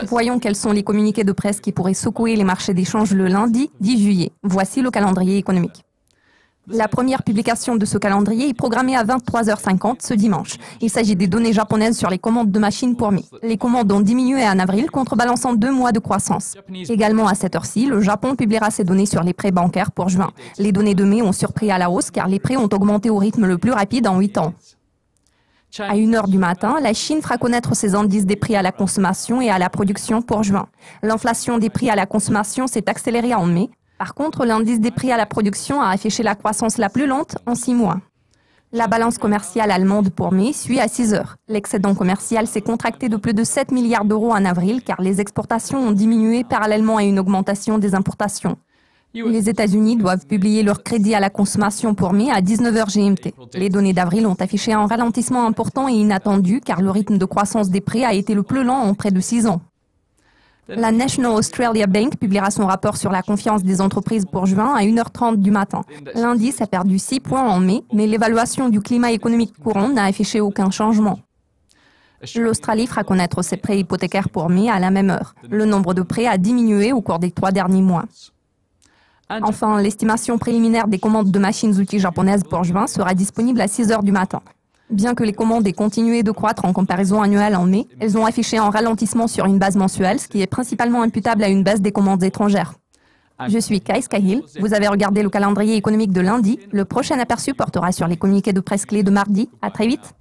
Voyons quels sont les communiqués de presse qui pourraient secouer les marchés d'échange le lundi 10 juillet. Voici le calendrier économique. La première publication de ce calendrier est programmée à 23h50 ce dimanche. Il s'agit des données japonaises sur les commandes de machines pour Mi. Les commandes ont diminué en avril, contrebalançant 2 mois de croissance. Également à cette heure-ci, le Japon publiera ses données sur les prêts bancaires pour juin. Les données de mai ont surpris à la hausse car les prêts ont augmenté au rythme le plus rapide en 8 ans. À 1h du matin, la Chine fera connaître ses indices des prix à la consommation et à la production pour juin. L'inflation des prix à la consommation s'est accélérée en mai. Par contre, l'indice des prix à la production a affiché la croissance la plus lente en 6 mois. La balance commerciale allemande pour mai suit à 6 heures. L'excédent commercial s'est contracté de plus de 7 milliards d'euros en avril car les exportations ont diminué parallèlement à une augmentation des importations. Les États-Unis doivent publier leur crédit à la consommation pour mai à 19h GMT. Les données d'avril ont affiché un ralentissement important et inattendu car le rythme de croissance des prix a été le plus lent en près de 6 ans. La National Australia Bank publiera son rapport sur la confiance des entreprises pour juin à 1h30 du matin. L'indice a perdu 6 points en mai, mais l'évaluation du climat économique courant n'a affiché aucun changement. L'Australie fera connaître ses prêts hypothécaires pour mai à la même heure. Le nombre de prêts a diminué au cours des 3 derniers mois. Enfin, l'estimation préliminaire des commandes de machines-outils japonaises pour juin sera disponible à 6 heures du matin. Bien que les commandes aient continué de croître en comparaison annuelle en mai, elles ont affiché un ralentissement sur une base mensuelle, ce qui est principalement imputable à une baisse des commandes étrangères. Je suis Kais Cahill, vous avez regardé le calendrier économique de lundi. Le prochain aperçu portera sur les communiqués de presse clés de mardi. À très vite.